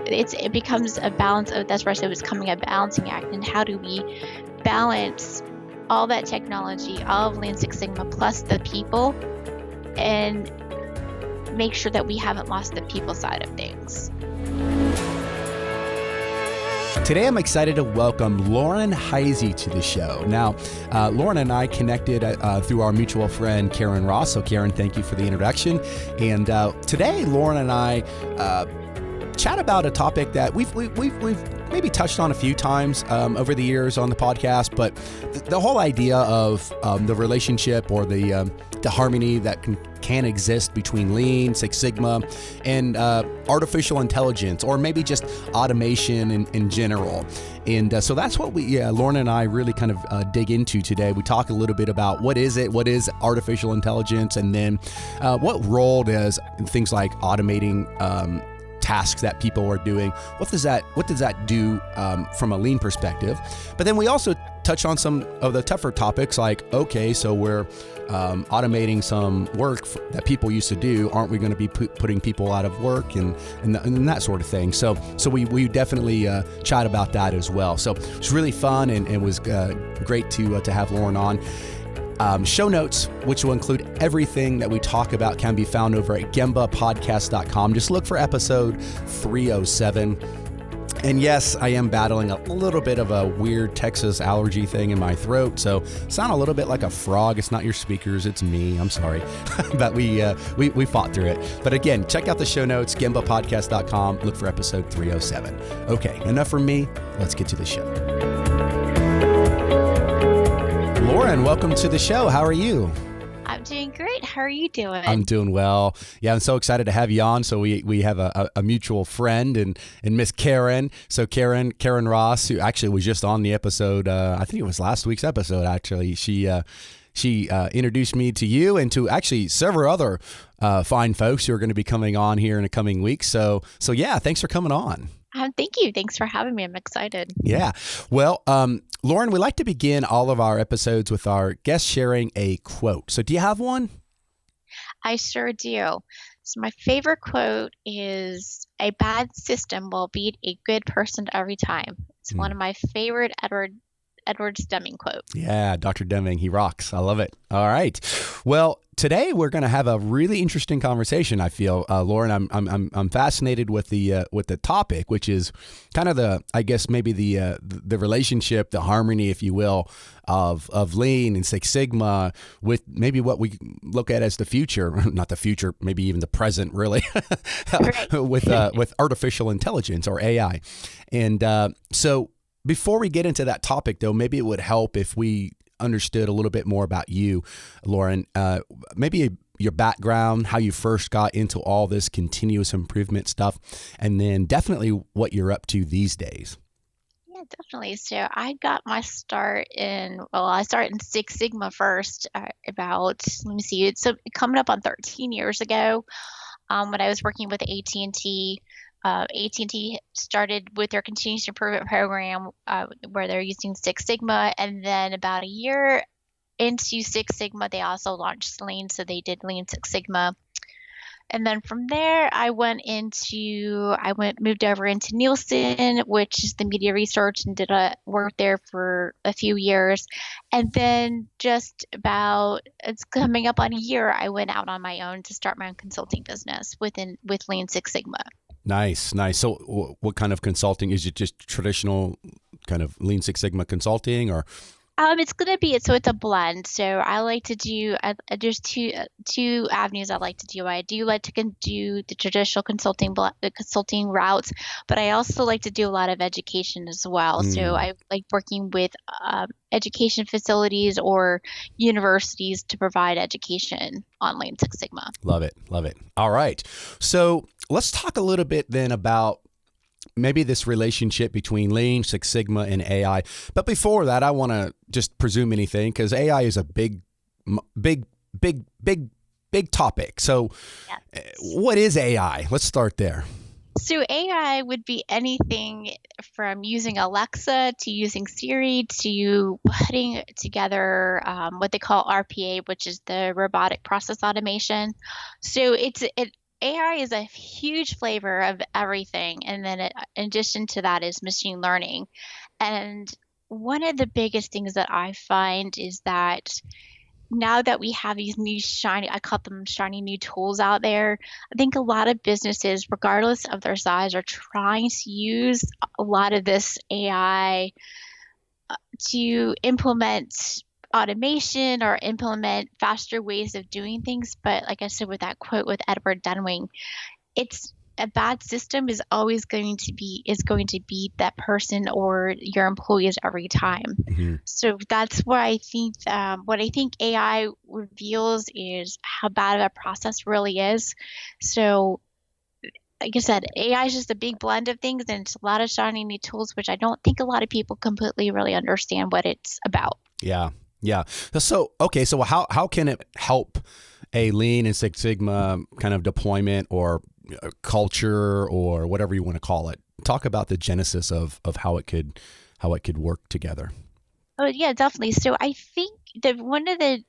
it becomes a balance of, that's where I said it was coming a balancing act. And how do we balance all that technology, all of Lean Six Sigma plus the people, and make sure that we haven't lost the people side of things. Today, I'm excited to welcome Lauren Hisey to the show. Now, Lauren and I connected through our mutual friend, Karen Ross. So, Karen, thank you for the introduction. And today, Lauren and I chat about a topic that we've maybe touched on a few times over the years on the podcast, but the whole idea of the relationship or the harmony that can exist between Lean, Six Sigma, and artificial intelligence, or maybe just automation in general. And so that's what Lauren and I really kind of dig into today. We talk a little bit about what is artificial intelligence, and then what role does things like automating tasks that people are doing, what does that do from a Lean perspective? But then we also touch on some of the tougher topics, like, okay, so we're automating some work that people used to do. Aren't we going to be putting people out of work and that sort of thing? So we definitely chat about that as well. So it's really fun, and it was great to have Lauren on. Show notes, which will include everything that we talk about, can be found over at gembapodcast.com. Just look for episode 307. And yes, I am battling a little bit of a weird Texas allergy thing in my throat, so sound a little bit like a frog. It's not your speakers, it's me. I'm sorry. But we fought through it. But again, check out the show notes, gembapodcast.com. Look for episode 307. Okay, enough from me. Let's get to the show. Lauren, welcome to the show. How are you? I'm doing great. How are you doing? I'm doing well. Yeah, I'm so excited to have you on. So we have a mutual friend and Miss Karen. So Karen Ross, who actually was just on the episode, I think it was last week's episode, actually. She introduced me to you and to actually several other fine folks who are going to be coming on here in the coming weeks. So yeah, thanks for coming on. Thank you. Thanks for having me. I'm excited. Yeah. Well, Lauren, we like to begin all of our episodes with our guest sharing a quote. So do you have one? I sure do. So my favorite quote is, "A bad system will beat a good person every time." It's one of my favorite Edward Deming quotes. Yeah, Dr. Deming, he rocks. I love it. All right. Well, today we're going to have a really interesting conversation. I feel, Lauren, I'm fascinated with the topic, which is kind of the relationship, the harmony, if you will, of Lean and Six Sigma with maybe what we look at as the future, not the future, maybe even the present, really, with artificial intelligence or AI, and so. Before we get into that topic, though, maybe it would help if we understood a little bit more about you, Lauren. Maybe your background, how you first got into all this continuous improvement stuff, and then definitely what you're up to these days. Yeah, definitely. So I got my start I started in Six Sigma first it's coming up on 13 years ago when I was working with AT&T. AT&T started with their continuous improvement program where they're using Six Sigma, and then about a year into Six Sigma, they also launched Lean, so they did Lean Six Sigma. And then from there, I moved over into Nielsen, which is the media research, and did work there for a few years. And then it's coming up on a year, I went out on my own to start my own consulting business with Lean Six Sigma. Nice. So what kind of consulting? Is it just traditional kind of Lean Six Sigma consulting, or? It's a blend. So I like to do, there's two avenues I like to do. I do like to do the traditional consulting routes, but I also like to do a lot of education as well. So I like working with education facilities or universities to provide education on Lean Six Sigma. Love it. All right. So let's talk a little bit then about maybe this relationship between Lean, Six Sigma, and AI. But before that, I want to just presume anything, because AI is a big topic. So What is AI? Let's start there. So AI would be anything from using Alexa to using Siri to putting together what they call RPA, which is the robotic process automation. So AI is a huge flavor of everything. And then in addition to that is machine learning. And one of the biggest things that I find is that now that we have these new shiny, I call them shiny new tools out there, I think a lot of businesses, regardless of their size, are trying to use a lot of this AI to implement automation or implement faster ways of doing things. But like I said, with that quote with Edward Dunwing, it's a bad system is going to beat that person or your employees every time. Hmm. So that's where I think what I think AI reveals is how bad of a process really is. So like I said, AI is just a big blend of things and it's a lot of shiny new tools, which I don't think a lot of people completely really understand what it's about. Yeah. Yeah. So, okay. So how can it help a Lean and Six Sigma kind of deployment or culture or whatever you want to call it? Talk about the genesis of how it could work together. Oh yeah, definitely. So I think that one of the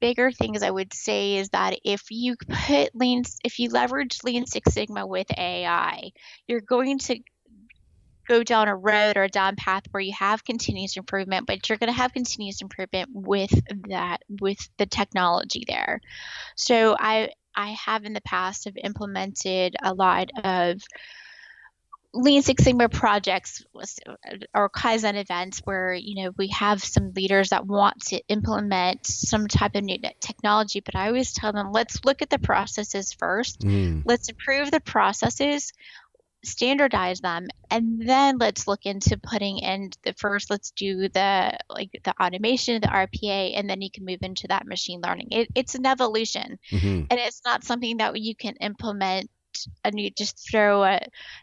bigger things I would say is that if you leverage Lean Six Sigma with AI, you're going to go down a road or a down path where you have continuous improvement, but you're going to have continuous improvement with the technology there. So I have in the past have implemented a lot of Lean Six Sigma projects or Kaizen events where, we have some leaders that want to implement some type of new technology, but I always tell them, let's look at the processes first. Mm. Let's improve the processes, standardize them, and then let's look into putting in let's do the automation, the RPA, and then you can move into that machine learning. It's an evolution, Hmm. and it's not something that you can implement and you just throw a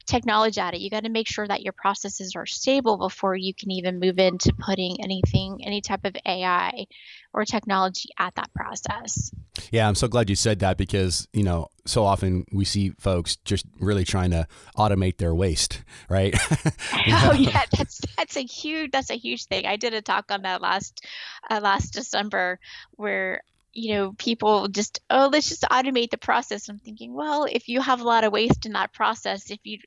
technology at it. You got to make sure that your processes are stable before you can even move into putting any type of AI or technology at that process. Yeah, I'm so glad you said that because, so often we see folks just really trying to automate their waste, right? you Oh know? yeah, that's a huge thing. I did a talk on that last December where people just, oh, let's just automate the process. I'm thinking, well, if you have a lot of waste in that process, if you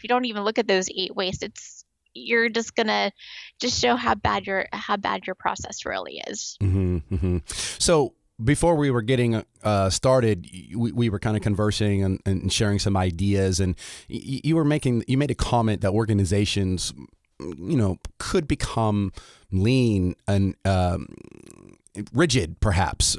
don't even look at those 8 wastes, you're just gonna just show how bad your process really is. Hmm. Hmm. So before we were getting started, we were kind of conversing and sharing some ideas, and you made a comment that organizations, could become lean and rigid, perhaps,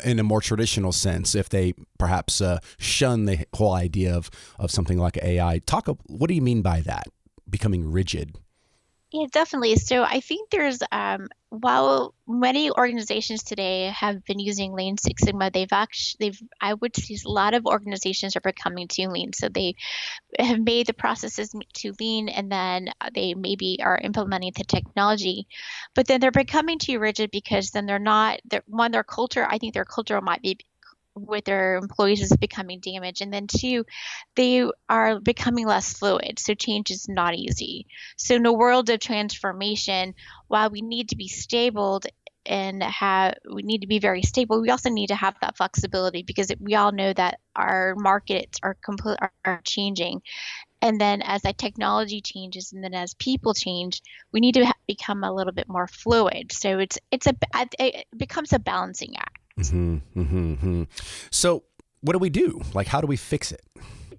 in a more traditional sense, if they perhaps shun the whole idea of something like AI. What do you mean by that? Becoming rigid? Yeah, definitely. So I think while many organizations today have been using Lean Six Sigma, I would say a lot of organizations are becoming too lean. So they have made the processes too lean, and then they maybe are implementing the technology, but then they're becoming too rigid because then their culture, I think their culture might be with their employees is becoming damaged. And then two, they are becoming less fluid. So change is not easy. So in a world of transformation, while we need to be stable and we need to be very stable, we also need to have that flexibility because we all know that our markets are changing. And then as that technology changes and then as people change, we need to become a little bit more fluid. So it becomes a balancing act. Hmm. Hmm. Hmm. So what do we do? Like, how do we fix it?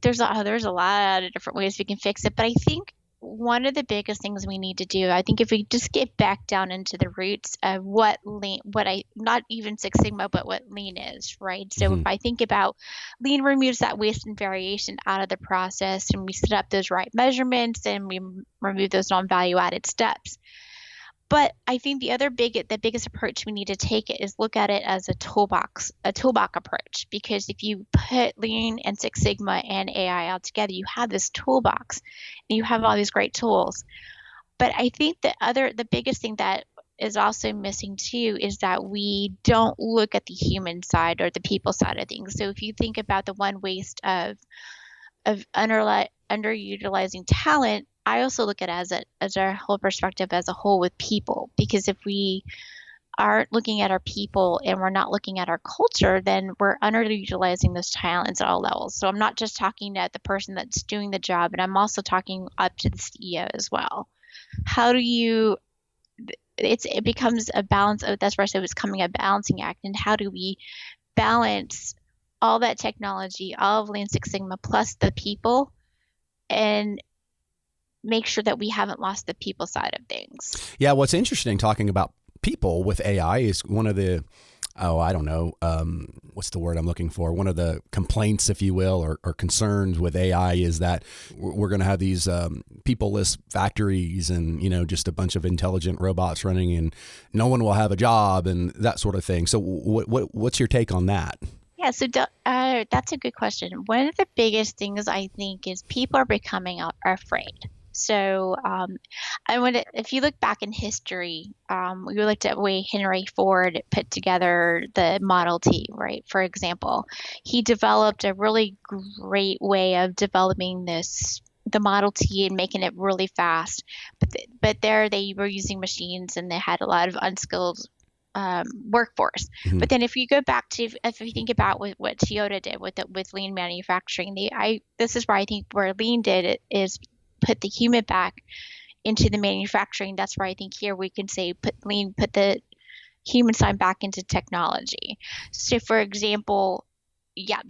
There's a lot of different ways we can fix it, but I think one of the biggest things we need to do, I think if we just get back down into the roots of not even Six Sigma, but what lean is, right? So if Hmm. I think about lean removes that waste and variation out of the process and we set up those right measurements and we remove those non-value added steps. But I think the biggest approach we need to take it is look at it as a toolbox approach. Because if you put Lean and Six Sigma and AI all together, you have this toolbox and you have all these great tools. But I think the biggest thing that is also missing too is that we don't look at the human side or the people side of things. So if you think about the one waste of underutilizing talent, I also look at it as a whole perspective as a whole with people. Because if we aren't looking at our people and we're not looking at our culture, then we're underutilizing those talents at all levels. So I'm not just talking at the person that's doing the job, but I'm also talking up to the CEO as well. How do you it becomes a balance of that's where I said it's coming a balancing act, and how do we balance all that technology, all of Lean Six Sigma plus the people, and make sure that we haven't lost the people side of things. Yeah, what's interesting talking about people with AI is one of the, oh, I don't know, what's the word I'm looking for? One of the complaints, if you will, or concerns with AI is that we're going to have these people-less factories and, just a bunch of intelligent robots running and no one will have a job and that sort of thing. So what's your take on that? Yeah, so that's a good question. One of the biggest things I think is people are becoming afraid. So, if you look back in history, we looked at the way Henry Ford put together the Model T, right? For example, he developed a really great way of developing the Model T and making it really fast. But there they were using machines and they had a lot of unskilled workforce. Mm-hmm. But then if you go back to if you think about what Toyota did with lean manufacturing, this is where I think where lean did it is put the human back into the manufacturing. That's where I think here we can say put the human side back into technology. So for example, yeah,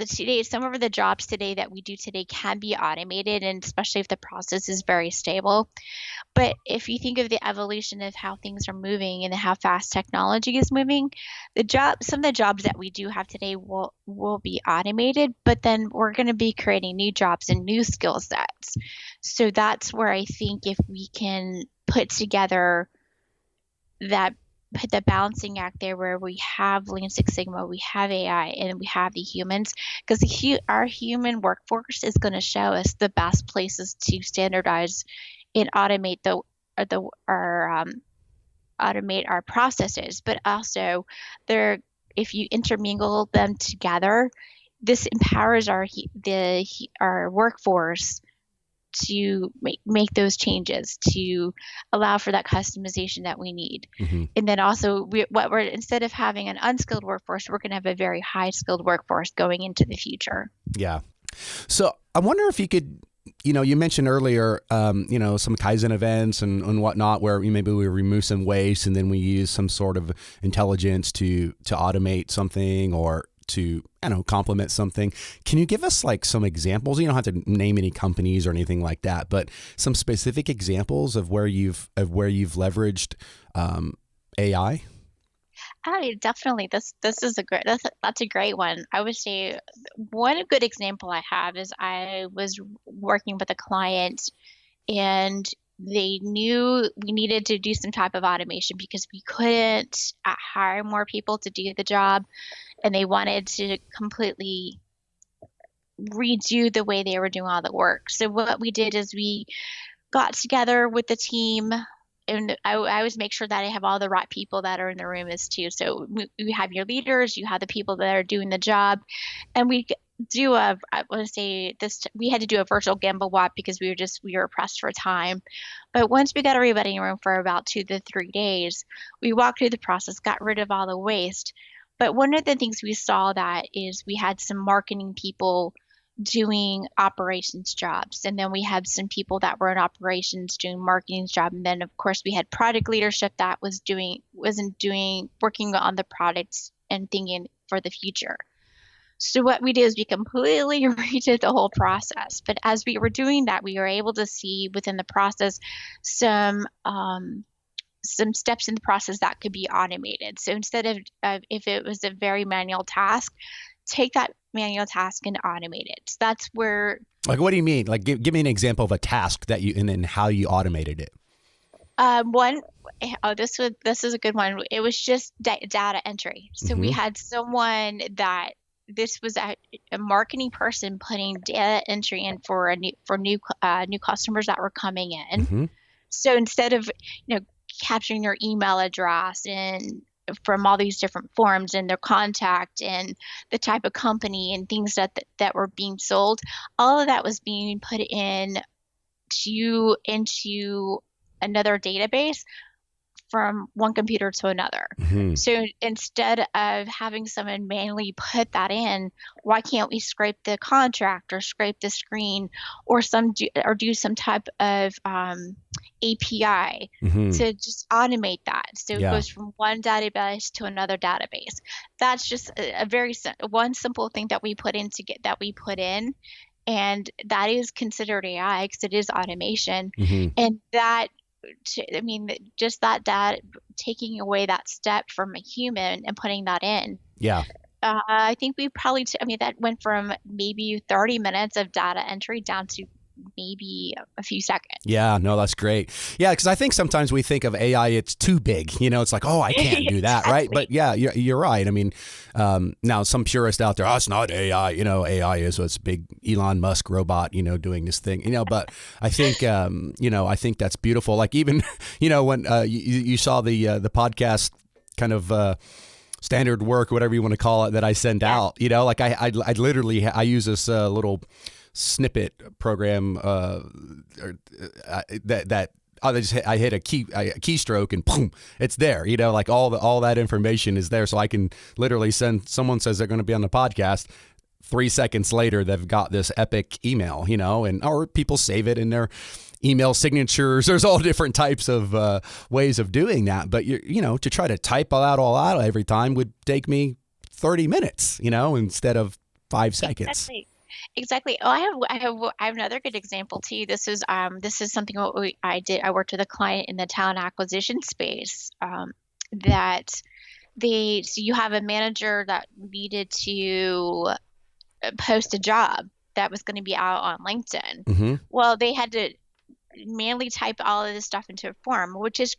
some of the jobs today that we do today can be automated, and especially if the process is very stable. But if you think of the evolution of how things are moving and how fast technology is moving, some of the jobs that we do have today will be automated, but then we're going to be creating new jobs and new skill sets. So that's where I think if we can put together that put the balancing act there where we have Lean Six Sigma, we have AI, and we have the humans, because our human workforce is going to show us the best places to standardize and automate our processes, but also if you intermingle them together, this empowers our workforce to make those changes to allow for that customization that we need. Mm-hmm. And then also instead of having an unskilled workforce, we're going to have a very high skilled workforce going into the future. Yeah. So I wonder if you could, you mentioned earlier, some Kaizen events and whatnot, where maybe we remove some waste and then we use some sort of intelligence to automate something or to, complement something. Can you give us like some examples? You don't have to name any companies or anything like that, but some specific examples of where you've leveraged AI? Definitely. This is that's a great one. I would say one good example I have is I was working with a client and they knew we needed to do some type of automation because we couldn't hire more people to do the job, and they wanted to completely redo the way they were doing all the work. So what we did is we got together with the team, and I always make sure that I have all the right people that are in the room as too. So you have your leaders, you have the people that are doing the job, and we I want to say this, we had to do a virtual Gemba walk because we were pressed for time. But once we got everybody in the room for about 2 to 3 days, we walked through the process, got rid of all the waste. But one of the things we saw that is we had some marketing people doing operations jobs, and then we had some people that were in operations doing marketing job, and then of course we had product leadership that wasn't doing working on the products and thinking for the future. So what we did is we completely redid the whole process. But as we were doing that, we were able to see within the process some steps in the process that could be automated. So instead of if it was a very manual task, take that manual task and automate it. So that's where. Like, what do you mean? Like, give me an example of a task and then how you automated it. This is a good one. It was just data entry. So we had someone that this was a marketing person putting data entry in for new customers that were coming in. Mm-hmm. So instead of capturing their email address and from all these different forms and their contact and the type of company and things that were being sold, all of that was being put into another database from one computer to another. Hmm. So instead of having someone manually put that in, why can't we scrape the contract or scrape the screen or do some type of API Hmm. to just automate that so it Yeah. goes from one database to another database. That's just one simple thing that we put in to get that we put in, and that is considered AI because it is automation. Hmm. And I mean, just that taking away that step from a human and putting that in. Yeah. I think we probably, I mean, that went from maybe 30 minutes of data entry down to maybe a few seconds. Yeah, no, that's great. Yeah, because I think sometimes we think of AI, it's too big. It's like, oh, I can't do that, right? Exactly. But yeah, you're right. I mean, now some purist out there, oh, it's not AI. AI is what's big Elon Musk robot, doing this thing. But I think, I think that's beautiful. Like even, when you saw the podcast kind of. Standard work, whatever you want to call it, that I send Yes. out. Like I literally I use this little snippet program that I hit a keystroke and boom, it's there. Like all that information is there, so I can literally send. Someone says they're going to be on the podcast. 3 seconds later, they've got this epic email, or people save it in their email signatures. There's all different types of ways of doing that. But to try to type that all out every time would take me 30 minutes, instead of 5 seconds. Exactly. Exactly. Oh, I have another good example too. This is something I did. I worked with a client in the talent acquisition space. That so you have a manager that needed to post a job that was going to be out on LinkedIn. Mm-hmm. Well, they had to manually type all of this stuff into a form, which is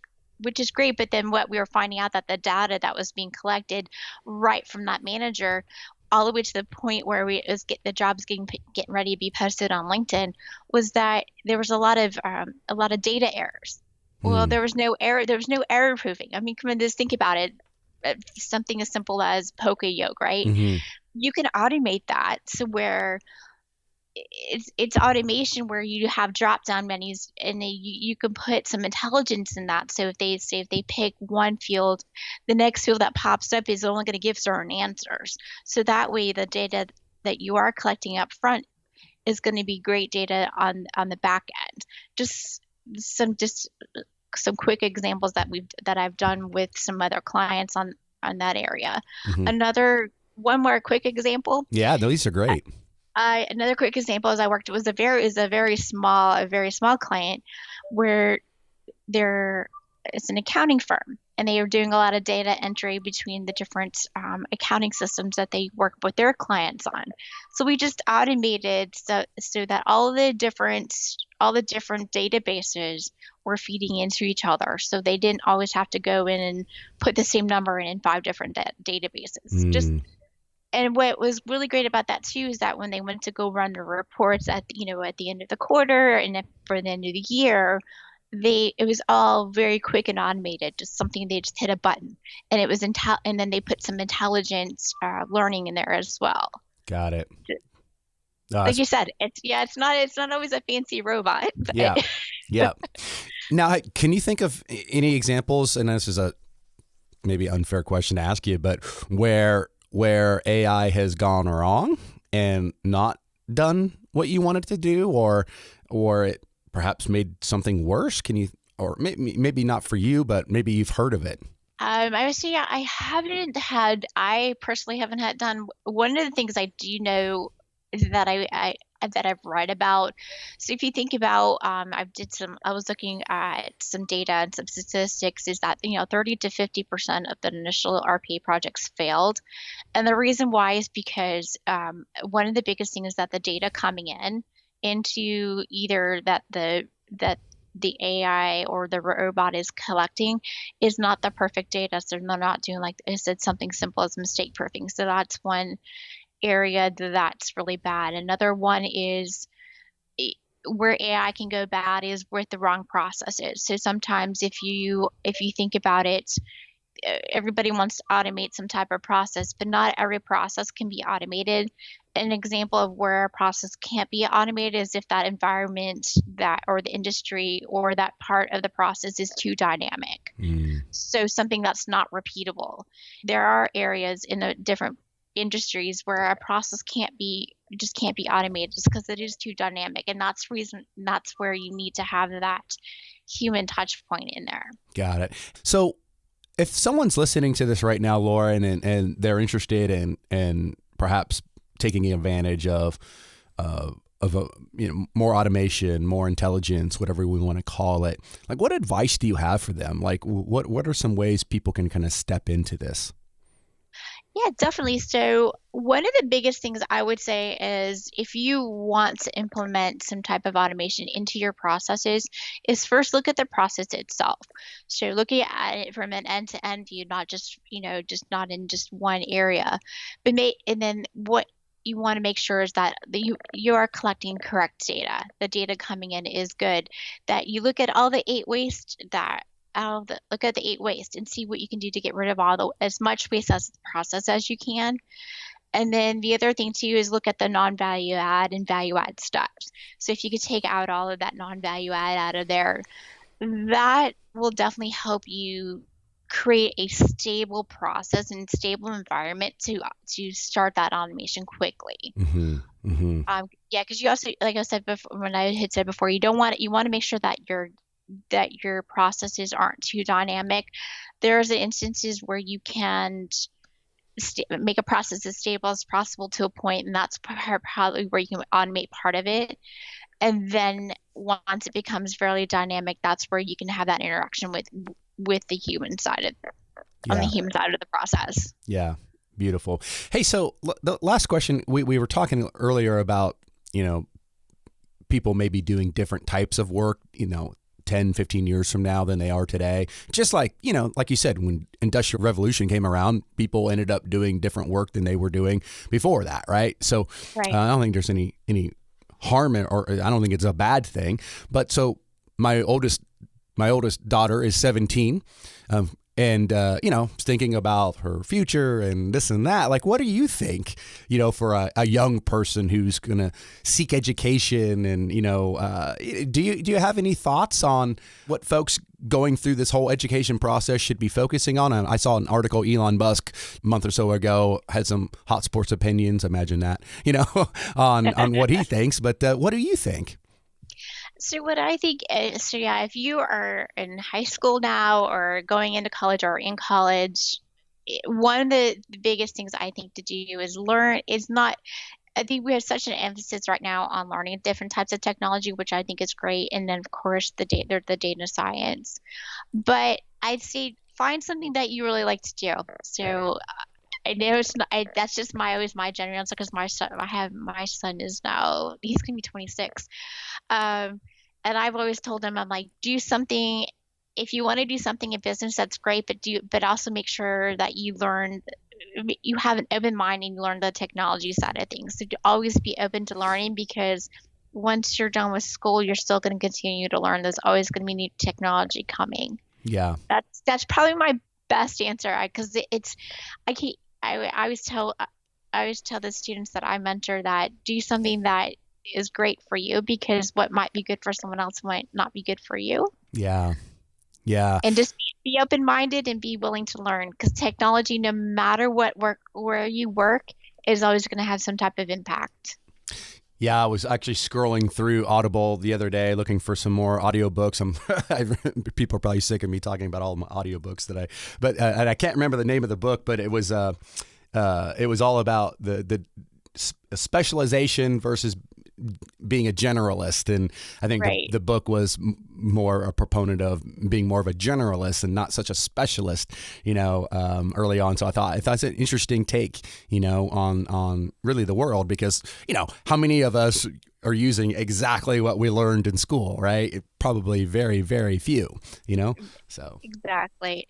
great. But then what we were finding out that the data that was being collected right from that manager, all the way to the point where the jobs getting ready to be posted on LinkedIn, was that there was a lot of data errors. Well, Mm. there was no error. There was no error proofing. I mean, come on, just think about it. Something as simple as poke yoke, right? Mm-hmm. You can automate that to where it's automation where you have drop down menus and you can put some intelligence in that. So if they pick one field, the next field that pops up is only going to give certain answers. So that way the data that you are collecting up front is going to be great data on the back end. Just just some quick examples that I've done with some other clients on that area. Mm-hmm. Another one more quick example. Yeah, these are great. Another quick example is I worked was a very small client where it's an accounting firm and they are doing a lot of data entry between the different accounting systems that they work with their clients on. So we just automated so that all the different databases were feeding into each other. So they didn't always have to go in and put the same number in five different databases. Mm. And what was really great about that too is that when they went to go run the reports at the end of the quarter and for the end of the year, it was all very quick and automated, just something they just hit a button, and it was and then they put some intelligent learning in there as well. Got it. Like you said, it's not always a fancy robot, Yeah. but Yeah. Now, can you think of any examples? And this is a maybe unfair question to ask you, but where AI has gone wrong and not done what you wanted to do, or it perhaps made something worse? Can you, or maybe not for you, but maybe you've heard of it? I would say I personally haven't had done. One of the things I do know that that I've read about. So if you think about, I was looking at some data and some statistics is that, 30 to 50% of the initial RPA projects failed. And the reason why is because one of the biggest things is that the data coming into either that the AI or the robot is collecting is not the perfect data. So they're not doing, like I said, something simple as mistake proofing. So that's one area that's really bad. Another one is where AI can go bad is with the wrong processes. So sometimes if you think about it, everybody wants to automate some type of process, but not every process can be automated. an example of where a process can't be automated is if that environment that or the industry or that part of the process is too dynamic. Mm. So something that's not repeatable. There are areas in the different industries where a process can't be automated just because it is too dynamic. And that's where you need to have that human touch point in there. Got it. So if someone's listening to this right now, Lauren, and they're interested in perhaps taking advantage of a, more automation, more intelligence, whatever we want to call it, like what advice do you have for them? Like what are some ways people can kind of step into this? Yeah, definitely. So one of the biggest things I would say is if you want to implement some type of automation into your processes, is first look at the process itself. So looking at it from an end-to-end view, not just, just not in just one area, and then what you want to make sure is that you are collecting correct data. The data coming in is good. That you look at all the eight waste that look at the eight waste and see what you can do to get rid of as much waste as the process as you can. And then the other thing too is look at the non-value add and value add steps. So if you could take out all of that non-value add out of there, that will definitely help you create a stable process and stable environment to start that automation quickly. Mm-hmm. Mm-hmm. Yeah, because you also, like I said before, when I had said before, you want to make sure that your processes aren't too dynamic. There's instances where you can make a process as stable as possible to a point, and that's probably where you can automate part of it. And then once it becomes fairly dynamic, that's where you can have that interaction with the human side on the human side of the process. Yeah, beautiful. Hey, so the last question, we were talking earlier about, people maybe doing different types of work, 10, 15 years from now than they are today. Just like, like you said, when Industrial Revolution came around, people ended up doing different work than they were doing before that, right? So right. I don't think there's any harm or I don't think it's a bad thing. But so my oldest daughter is 17. And, thinking about her future and this and that. Like, what do you think, for a young person who's going to seek education and, do you have any thoughts on what folks going through this whole education process should be focusing on? I saw an article, Elon Musk a month or so ago had some hot sports opinions. Imagine that, on what he thinks. But what do you think? So what I think is, if you are in high school now or going into college or in college, one of the biggest things I think to do is learn is not, I think we have such an emphasis right now on learning different types of technology, which I think is great. And then of course the data science, but I'd say find something that you really like to do. So I know that's just always my general answer because my son is now, he's going to be 26. And I've always told him, I'm like, do something. If you want to do something in business, that's great, but also make sure that you have an open mind and you learn the technology side of things. So to always be open to learning, because once you're done with school, you're still going to continue to learn. There's always going to be new technology coming. Yeah. That's probably my best answer. Because I always tell the students that I mentor that do something that is great for you, because what might be good for someone else might not be good for you. Yeah. Yeah. And just be open-minded and be willing to learn, because technology, no matter where you work, is always going to have some type of impact. Yeah, I was actually scrolling through Audible the other day looking for some more audiobooks. People are probably sick of me talking about all my audiobooks and I can't remember the name of the book, but it was all about the specialization versus being a generalist. And I think right. the book was more a proponent of being more of a generalist and not such a specialist, early on. So I thought it's an interesting take, on really the world, because, how many of us are using exactly what we learned in school, right? Probably very, very few, so. Exactly.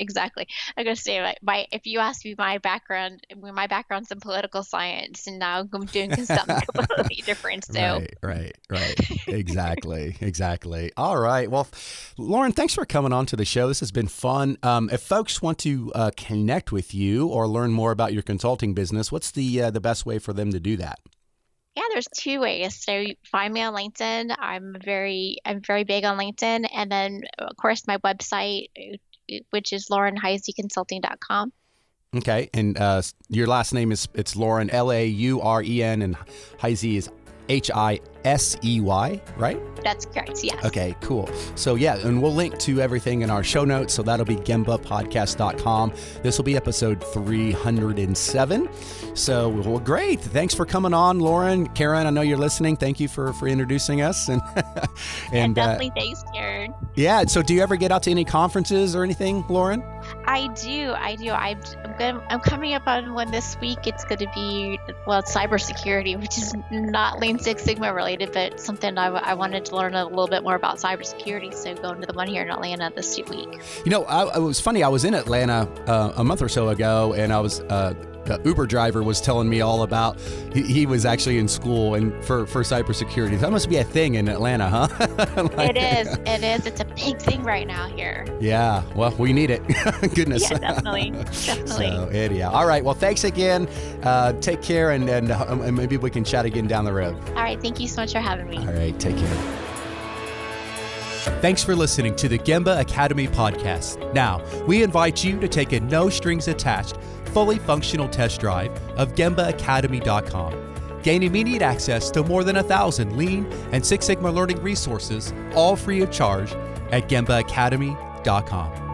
I'm going to say, if you ask me my background's in political science, and now I'm doing something completely different. So. Right. Exactly. All right. Well, Lauren, thanks for coming on to the show. This has been fun. If folks want to connect with you or learn more about your consulting business, what's the best way for them to do that? Yeah, there's two ways. So you find me on LinkedIn. I'm very big on LinkedIn, and then of course my website, which is laurenhiseyconsulting.com. Okay, and your last name it's Lauren, Lauren, and Hisey is Hisey, right? That's correct. Yes. Okay, cool. So yeah, and we'll link to everything in our show notes. So that'll be gembapodcast.com. This will be episode 307. So, well, great. Thanks for coming on, Lauren. Karen, I know you're listening. Thank you for introducing us. And definitely thanks, Karen. Yeah. So do you ever get out to any conferences or anything, Lauren? I do. I'm coming up on one this week. It's going to be, it's cybersecurity, which is not Lean Six Sigma related, but something I wanted to learn a little bit more about cybersecurity. So going to the one here in Atlanta this week. You know, it was funny. I was in Atlanta a month or so ago, and I was the Uber driver was telling me all about. He was actually in school and for cybersecurity. That must be a thing in Atlanta, huh? It is. It's a big thing right now here. Yeah. Well, we need it. Goodness. Yeah, definitely. So, anyhow. All right. Well, thanks again. Take care, and maybe we can chat again down the road. All right. Thank you so much for having me. All right. Take care. Thanks for listening to the Gemba Academy podcast. Now, we invite you to take a no-strings-attached, fully functional test drive of GembaAcademy.com. Gain immediate access to more than 1,000 Lean and Six Sigma learning resources, all free of charge, at GembaAcademy.com.